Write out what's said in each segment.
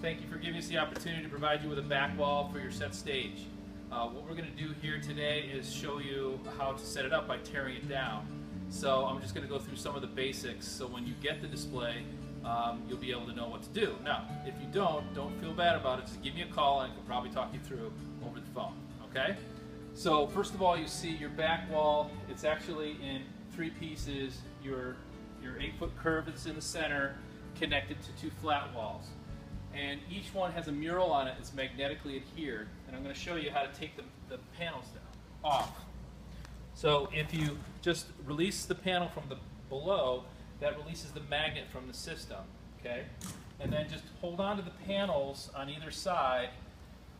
Thank you for giving us the opportunity to provide you with a back wall for your set stage. What we're going to do here today is show you how to set it up by tearing it down. So I'm just going to go through some of the basics so when you get the display you'll be able to know what to do. Now if you don't feel bad about it, just give me a call and I can probably talk you through over the phone. Okay? So first of all, you see your back wall. It's actually in three pieces. Your 8-foot curve that's in the center connected to two flat walls. And each one has a mural on it that's magnetically adhered. And I'm going to show you how to take the panels down off. So if you just release the panel from the below, that releases the magnet from the system. Okay? And then just hold on to the panels on either side.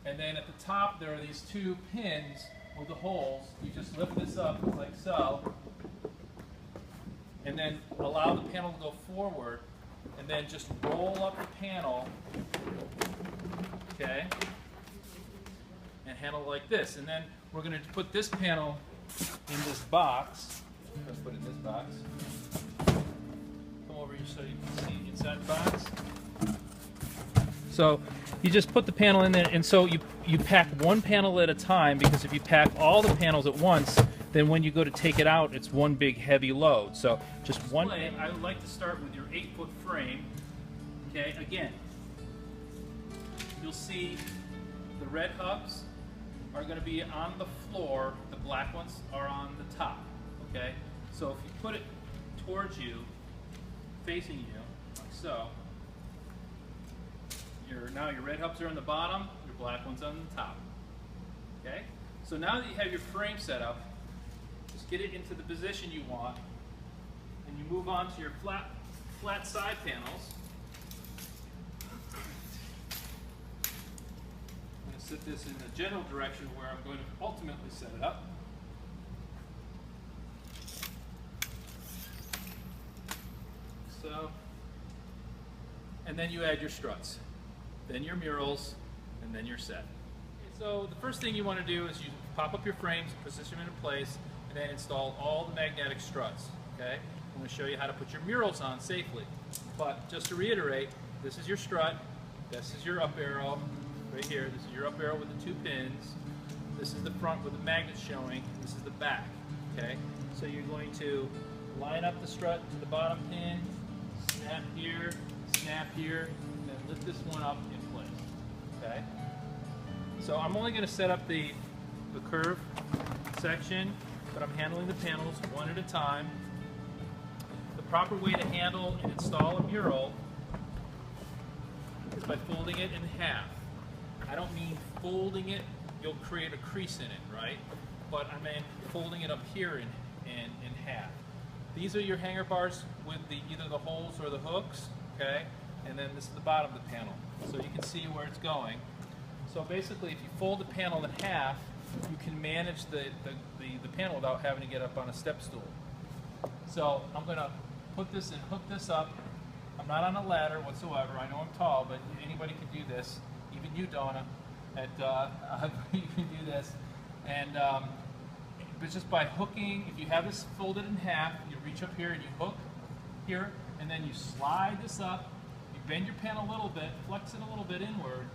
And then at the top there are these two pins with the holes. You just lift this up like so. And then allow the panel to go forward. And then just roll up the panel, okay, and handle it like this. And then we're going to put this panel in this box. Let's put it in this box. Come over here so you can see inside the box. So you just put the panel in there, and so you pack one panel at a time, because if you pack all the panels at once, then when you go to take it out, it's one big heavy load. So just one. I would like to start with your 8-foot frame. Okay, again, you'll see the red hubs are going to be on the floor, the black ones are on the top. Okay, so if you put it towards you, facing you, like so, now your red hubs are on the bottom, your black ones on the top. Okay, so now that you have your frame set up, just get it into the position you want, and you move on to your flat side panels. I'm going to set this in the general direction where I'm going to ultimately set it up. So, and then you add your struts, then your murals, and then you're set. So the first thing you want to do is you pop up your frames, position them in place, and then install all the magnetic struts. Okay? I'm going to show you how to put your murals on safely. But just to reiterate, this is your strut, this is your up arrow, right here, this is your up arrow with the two pins, this is the front with the magnet showing, this is the back. Okay? So you're going to line up the strut to the bottom pin, snap here, and then lift this one up in place. Okay? So I'm only going to set up the curve section, but I'm handling the panels one at a time. The proper way to handle and install a mural is by folding it in half. I don't mean folding it, you'll create a crease in it, right? But I mean folding it up here in half. These are your hanger bars with either the holes or the hooks, okay? And then this is the bottom of the panel. So you can see where it's going. So basically, if you fold the panel in half, you can manage the panel without having to get up on a step stool. So I'm going to put this and hook this up. I'm not on a ladder whatsoever. I know I'm tall, but anybody can do this. Even you, Donna, you can do this. And but just by hooking, if you have this folded in half, you reach up here and you hook here, and then you slide this up. You bend your panel a little bit, flex it a little bit inward,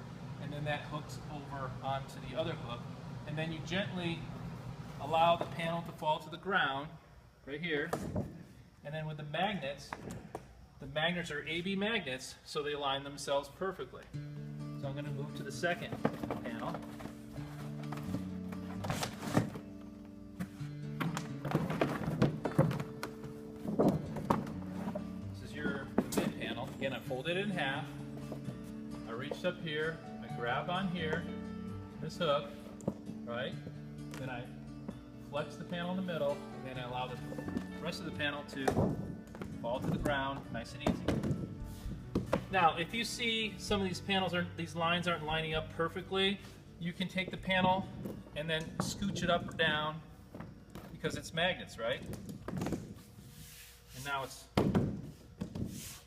and then that hooks over onto the other hook. And then you gently allow the panel to fall to the ground, right here. And then with the magnets are AB magnets, so they align themselves perfectly. So I'm going to move to the second panel. This is your mid panel. Again, I folded it in half. I reached up here, I grab on here, this hook, right? Then I flex the panel in the middle, and then I allow the rest of the panel to fall to the ground, nice and easy. Now, if you see some of these lines aren't lining up perfectly, you can take the panel and then scooch it up or down, because it's magnets, right? And now it's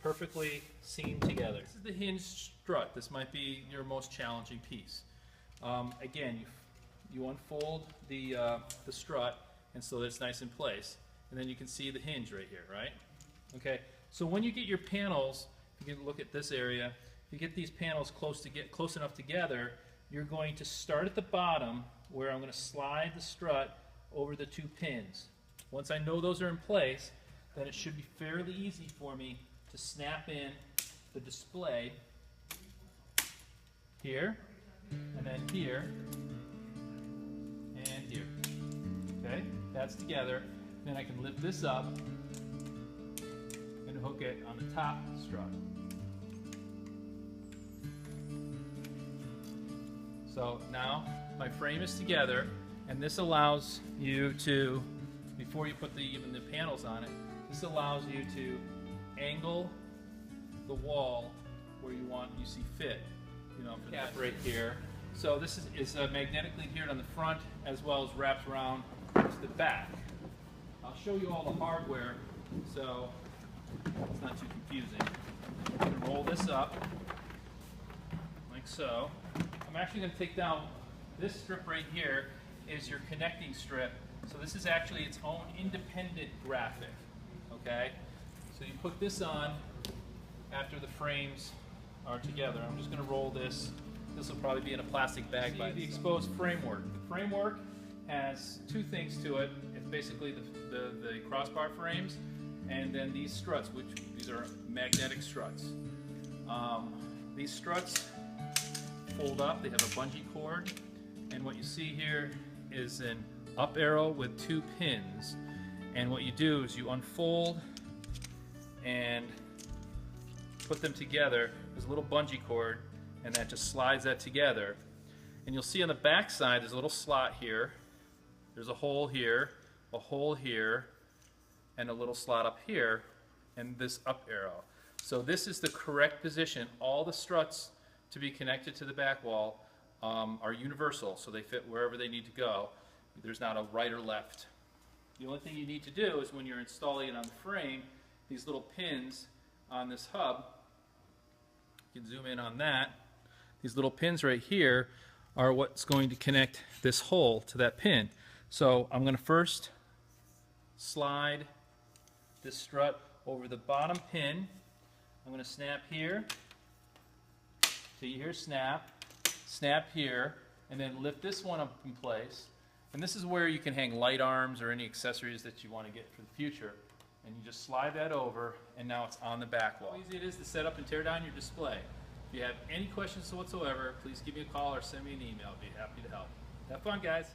perfectly seamed together. This is the hinge strut. This might be your most challenging piece. Again, you unfold the strut, and so that it's nice in place. And then you can see the hinge right here, right? Okay, so when you get your panels, you can look at this area, you get these panels close enough together, you're going to start at the bottom where I'm going to slide the strut over the 2 pins. Once I know those are in place, then it should be fairly easy for me to snap in the display here, and then here, and here. Okay, that's together. Then I can lift this up and hook it on the top strut. So now my frame is together, and this allows you to, before you put even the panels on it, this allows you to angle the wall where you see fit. You know, for the cap right here. So this is magnetically adhered on the front as well as wrapped around to the back. I'll show you all the hardware so it's not too confusing. I'm going to roll this up like so. I'm actually going to take down this strip right here is your connecting strip. So this is actually its own independent graphic. Okay? So you put this on after the frames are together. I'm just going to roll this. This will probably be in a plastic bag by the exposed framework. The framework has 2 things to it. It's basically the crossbar frames, and then these struts, which these are magnetic struts. These struts fold up. They have a bungee cord, and what you see here is an up arrow with 2 pins. And what you do is you unfold and put them together. There's a little bungee cord, and that just slides that together. And you'll see on the back side there's a little slot here. There's a hole here, and a little slot up here, and this up arrow. So this is the correct position. All the struts to be connected to the back wall are universal, so they fit wherever they need to go. There's not a right or left. The only thing you need to do is when you're installing it on the frame, these little pins on this hub, you can zoom in on that. These little pins right here are what's going to connect this hole to that pin. So I'm going to first slide this strut over the bottom pin. I'm going to snap here. So you hear snap, snap here, and then lift this one up in place. And this is where you can hang light arms or any accessories that you want to get for the future. And you just slide that over, and now it's on the back wall. How easy it is to set up and tear down your display. If you have any questions whatsoever, please give me a call or send me an email. I'd be happy to help. Have fun, guys.